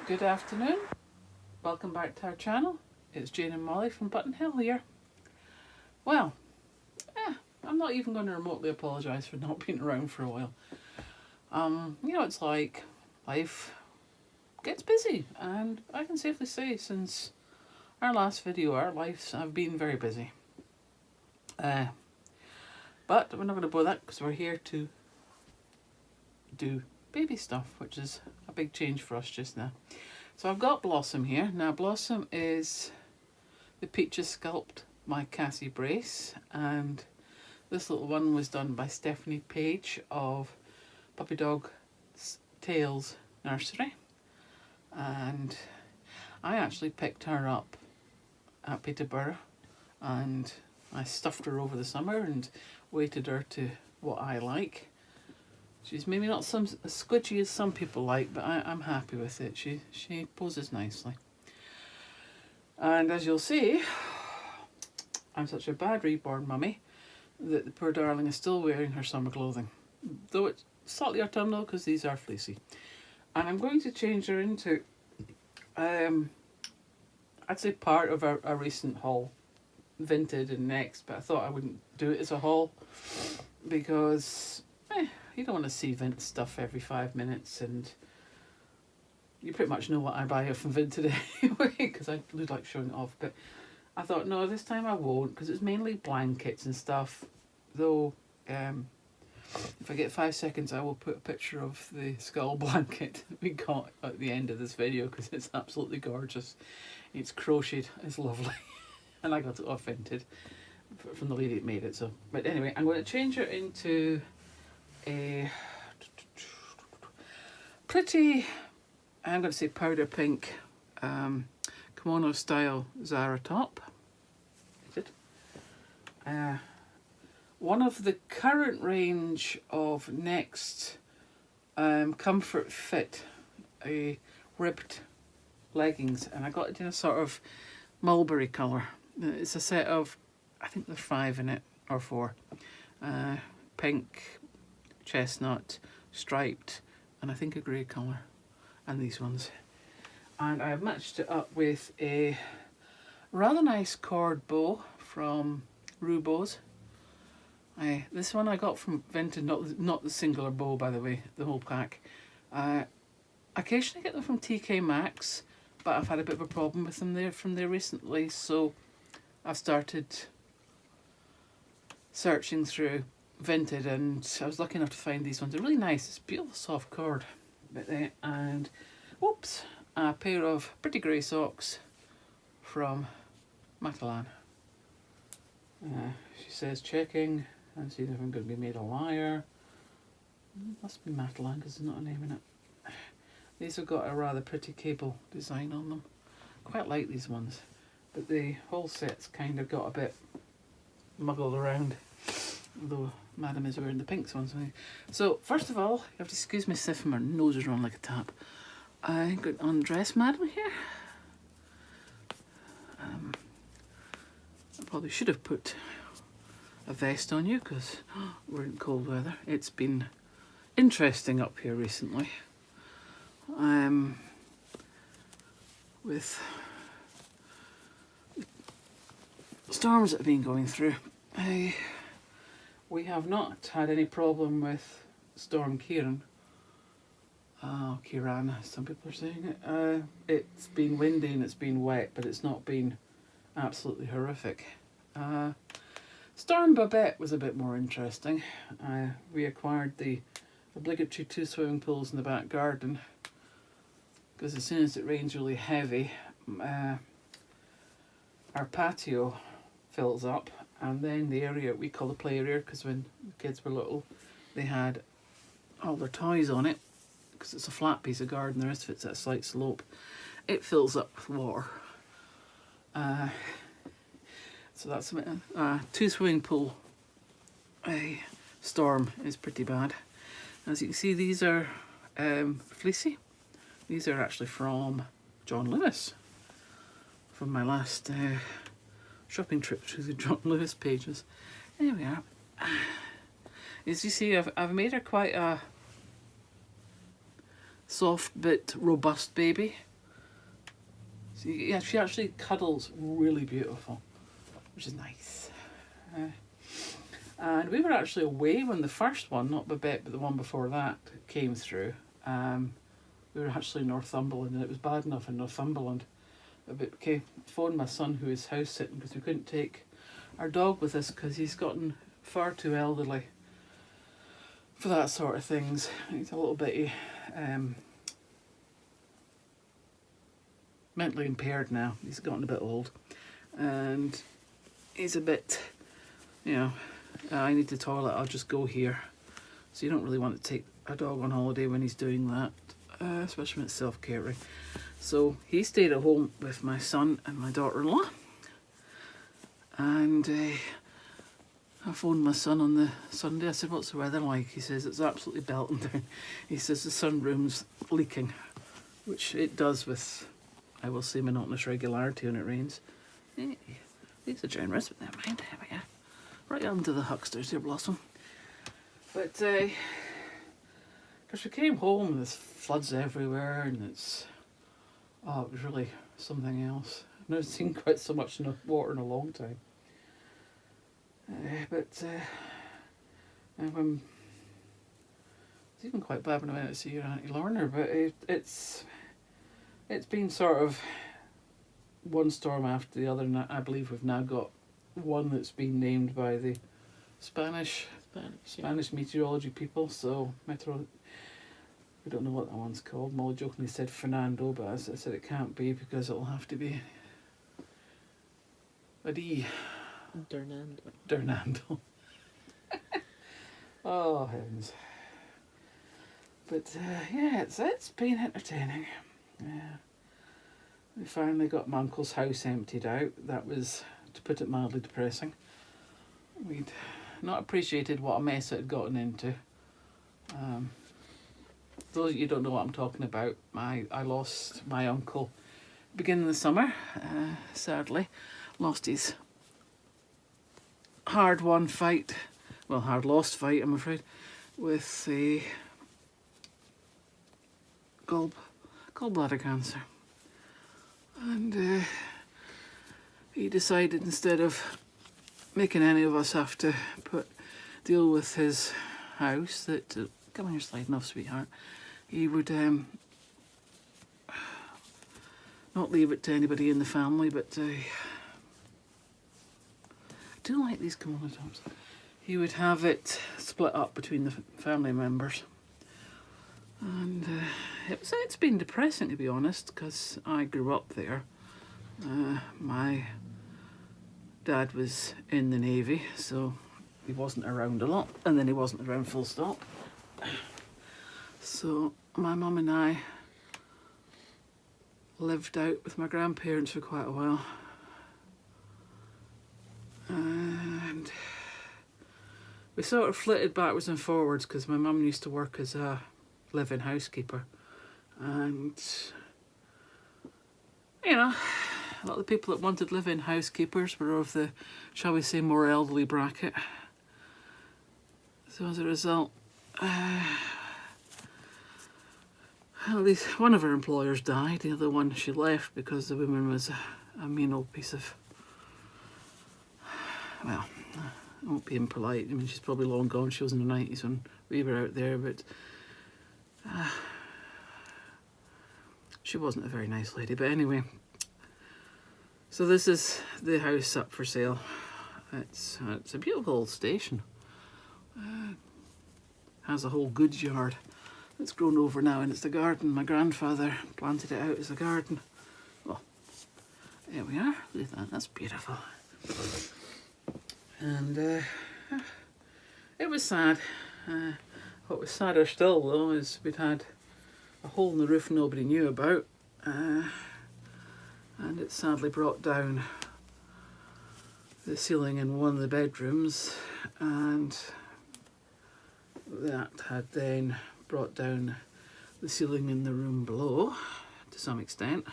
Good afternoon, welcome back to our channel. It's Jane and Molly from Button Hill here. Well, I'm not even going to remotely apologise for not being around for a while. It's like life gets busy, and I can safely say since our last video, our lives have been very busy. But we're not going to bore that because we're here to do baby stuff, which is a big change for us just now. So I've got Blossom here. Now Blossom is the Peaches Sculpt by Cassie Brace, and this little one was done by Stephanie Page of Puppy Dog Tales Nursery, and I actually picked her up at Peterborough and I stuffed her over the summer and weighted her to what I like. She's maybe not as squidgy as some people like, but I'm happy with it. She poses nicely. And as you'll see, I'm such a bad Reborn mummy that the poor darling is still wearing her summer clothing. Though it's slightly autumnal because these are fleecy. And I'm going to change her into, I'd say part of a recent haul. Vinted and Next, but I thought I wouldn't do it as a haul because you don't want to see Vint stuff every 5 minutes, and you pretty much know what I buy from Vinted anyway because I do like showing it off. But I thought, no, this time I won't, because it's mainly blankets and stuff. Though if I get 5 seconds, I will put a picture of the skull blanket we got at the end of this video because it's absolutely gorgeous. It's crocheted, it's lovely. And I got it off Vinted from the lady that made it. So, but anyway, I'm going to change her into a pretty, I'm going to say powder pink kimono style Zara top. One of the current range of Next Comfort Fit ribbed leggings, and I got it in a sort of mulberry colour. It's a set of, I think there's 5 in it, or 4. Pink, chestnut, striped, and I think a grey colour, and these ones. And I've matched it up with a rather nice cord bow from Rubo's. This one I got from Vinted, not the singular bow, by the way, the whole pack. Occasionally get them from TK Maxx, but I've had a bit of a problem with them from there recently, so I've started searching through Vinted, and I was lucky enough to find these ones. They're really nice. It's beautiful soft cord, and whoops, a pair of pretty grey socks from Matalan. She says checking and see if I'm going to be made a liar. Must be Matalan because there's not a name in it. These have got a rather pretty cable design on them. Quite like these ones, but the whole set's kind of got a bit muggled around, although Madam is wearing the pinks ones. So first of all, you have to excuse me if my nose is running like a tap. I'm going to undress Madam here. I probably should have put a vest on you because we're in cold weather. It's been interesting up here recently. With storms that have been going through. We have not had any problem with Storm Kieran. Kieran, some people are saying it. It's been windy and it's been wet, but it's not been absolutely horrific. Storm Babette was a bit more interesting. We acquired the obligatory 2 swimming pools in the back garden because as soon as it rains really heavy, our patio fills up, and then the area we call the play area, because when the kids were little they had all their toys on it, because it's a flat piece of garden, the rest of it's at a slight slope, it fills up with water. So that's a 2 swimming pool storm is pretty bad. As you can see, these are fleecy. These are actually from John Lewis, from my last shopping trip through the John Lewis pages. There we are. As you see, I've made her quite a soft but robust baby. Yeah, she actually cuddles really beautiful, which is nice. And we were actually away when the first one, not Babette, but the one before that, came through. We were actually in Northumberland, and it was bad enough in Northumberland. Okay, phoned my son who is house sitting because we couldn't take our dog with us because he's gotten far too elderly for that sort of things. He's a little bit mentally impaired now. He's gotten a bit old, and he's a bit, I need the toilet, I'll just go here. So you don't really want to take a dog on holiday when he's doing that, especially when it's self-caring. So he stayed at home with my son and my daughter-in-law, and I phoned my son on the Sunday. I said, what's the weather like? He says, it's absolutely belting down. He says the sunroom's leaking, which it does with, I will say, monotonous regularity when it rains. Hey, these are generous, but never mind. There we go. Right under the hucksters here, Blossom. But, because we came home and there's floods everywhere, and it was really something else. I've never seen quite so much water in a long time. It's even quite bad when I went out to see your Auntie Lorna, but it's been sort of one storm after the other, and I believe we've now got one that's been named by the Spanish meteorology people. So we don't know what that one's called. Molly jokingly said Fernando, but I said it can't be because it'll have to be a D. Dernando. Oh heavens. But yeah, it's been entertaining. Yeah. We finally got my uncle's house emptied out. That was, to put it mildly, depressing. We'd not appreciated what a mess it had gotten into. Those of you who don't know what I'm talking about, I lost my uncle beginning of the summer, sadly. Lost his hard-won fight, well, hard-lost fight, I'm afraid, with the gallbladder cancer. And he decided, instead of making any of us have to deal with his house, that come on, you're sliding off, sweetheart, he would not leave it to anybody in the family, but I do like these kimono tops. He would have it split up between the family members. And it's been depressing, to be honest, because I grew up there. My dad was in the Navy, so he wasn't around a lot, and then he wasn't around full stop. So my mum and I lived out with my grandparents for quite a while. And we sort of flitted backwards and forwards because my mum used to work as a live-in housekeeper, and a lot of the people that wanted live-in housekeepers were of the, shall we say, more elderly bracket. So as a result, at least one of her employers died. The other one, she left because the woman was a mean old piece of, well, I won't be impolite. I mean, she's probably long gone. She was in the 90s when we were out there, but she wasn't a very nice lady. But anyway, so this is the house up for sale. It's a beautiful old station. Has a whole goods yard. It's grown over now, and it's the garden. My grandfather planted it out as a garden. Well, there we are. Look at that. That's beautiful. And it was sad. What was sadder still, though, is we'd had a hole in the roof nobody knew about, and it sadly brought down the ceiling in one of the bedrooms, and that had then brought down the ceiling in the room below to some extent,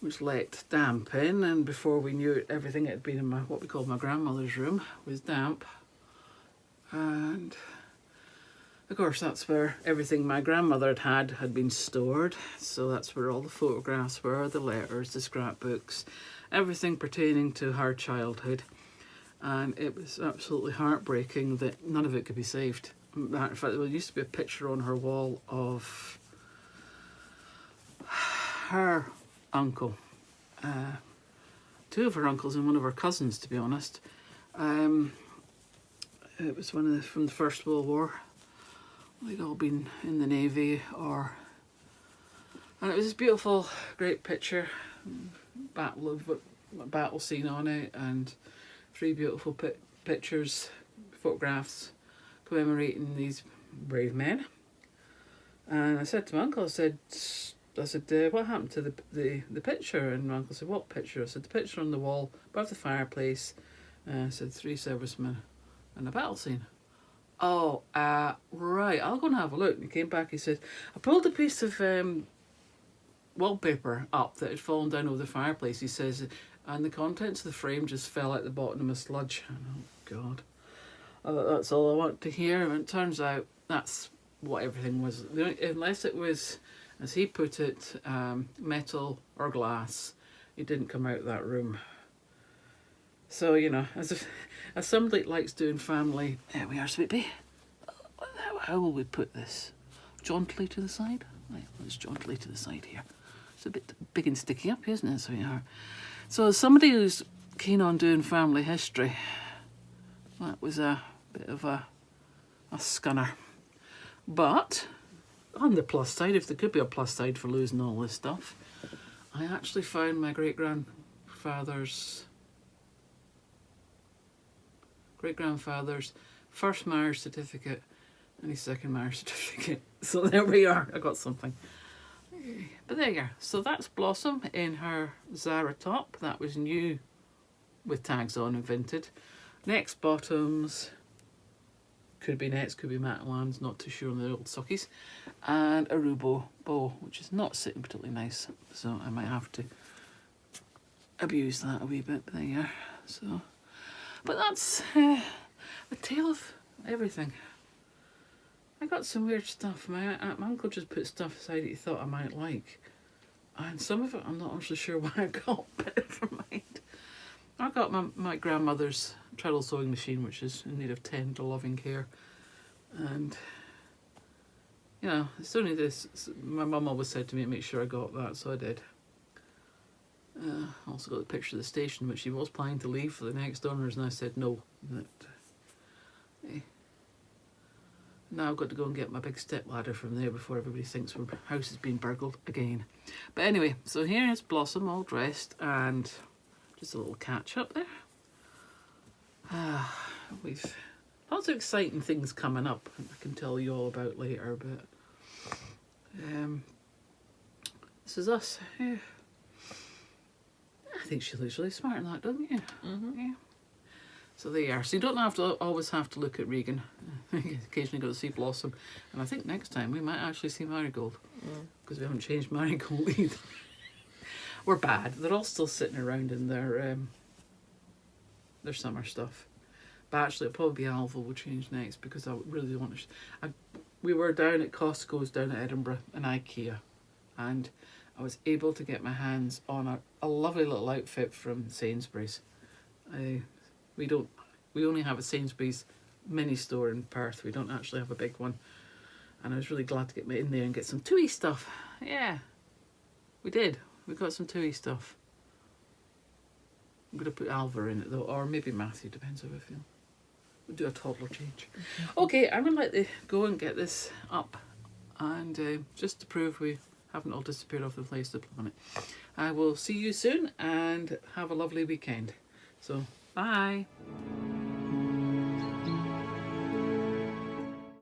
which let damp in, and before we knew it, everything that had been in what we called my grandmother's room was damp. And Of course, that's where everything my grandmother had been stored. So that's where all the photographs were, the letters, the scrapbooks, everything pertaining to her childhood. And it was absolutely heartbreaking that none of it could be saved. In fact, there used to be a picture on her wall of her uncle, two of her uncles and one of her cousins, to be honest. It was from the First World War. They'd all been in the Navy, and it was this beautiful, great picture, battle scene on it, and 3 beautiful pictures, photographs commemorating these brave men. And I said to my uncle, I said, what happened to the picture? And my uncle said, what picture? I said, the picture on the wall above the fireplace. I said, 3 servicemen and a battle scene. Oh, right, I'll go and have a look. And he came back, he said, I pulled a piece of wallpaper up that had fallen down over the fireplace, he says, and the contents of the frame just fell out the bottom of sludge. And, oh, God. That's all I want to hear. And it turns out that's what everything was. Unless it was, as he put it, metal or glass, it didn't come out of that room. So, you know, as somebody likes doing family, there we are, sweetie. How will we put this? Jauntily to the side? Right, let's jauntily to the side here. It's a bit big and sticky up, isn't it, sweetheart? So as somebody who's keen on doing family history, that was a bit of a scunner. But on the plus side, if there could be a plus side for losing all this stuff, I actually found my great-grandfather's first marriage certificate and his second marriage certificate. So there we are, I got something. But there you are. So that's Blossom in her Zara top. That was new with tags on and vinted. Next bottoms, could be nets, could be Matalans, not too sure on the old sockies. And a Rubo bow, which is not sitting particularly nice. So I might have to abuse that a wee bit. But there you are. So, but that's a tale of everything. I got some weird stuff. My uncle just put stuff aside that he thought I might like. And some of it I'm not actually sure why I got, but never mind. I got my grandmother's treadle sewing machine, which is in need of tender loving care. And, you know, it's only this. My mum always said to me, make sure I got that, so I did. Also got the picture of the station, which she was planning to leave for the next owners, and I said no. Now I've got to go and get my big step ladder from there before everybody thinks our house has been burgled again. But anyway, so here is Blossom all dressed, and just a little catch up there. We've lots of exciting things coming up I can tell you all about later, but this is us. Yeah. I think she looks really smart in that, doesn't you? Mm-hmm. Yeah. So there you are. So you don't always have to look at Regan. Occasionally got to see Blossom. And I think next time we might actually see Marigold. Because we haven't changed Marigold either. We're bad. They're all still sitting around in their summer stuff. But actually it'll probably be Alva will change next, because I really want to... we were down at Costco's down at Edinburgh and IKEA. And I was able to get my hands on a lovely little outfit from Sainsbury's. We only have a Sainsbury's mini store in Perth. We don't actually have a big one. And I was really glad to get in there and get some Tui stuff. Yeah, we did. We got some Tui stuff. I'm going to put Alva in it though, or maybe Matthew, depends how I feel. We'll do a toddler change. Okay, I'm going to let go and get this up. And just to prove we haven't all disappeared off the face of the planet. I will see you soon and have a lovely weekend. So, bye.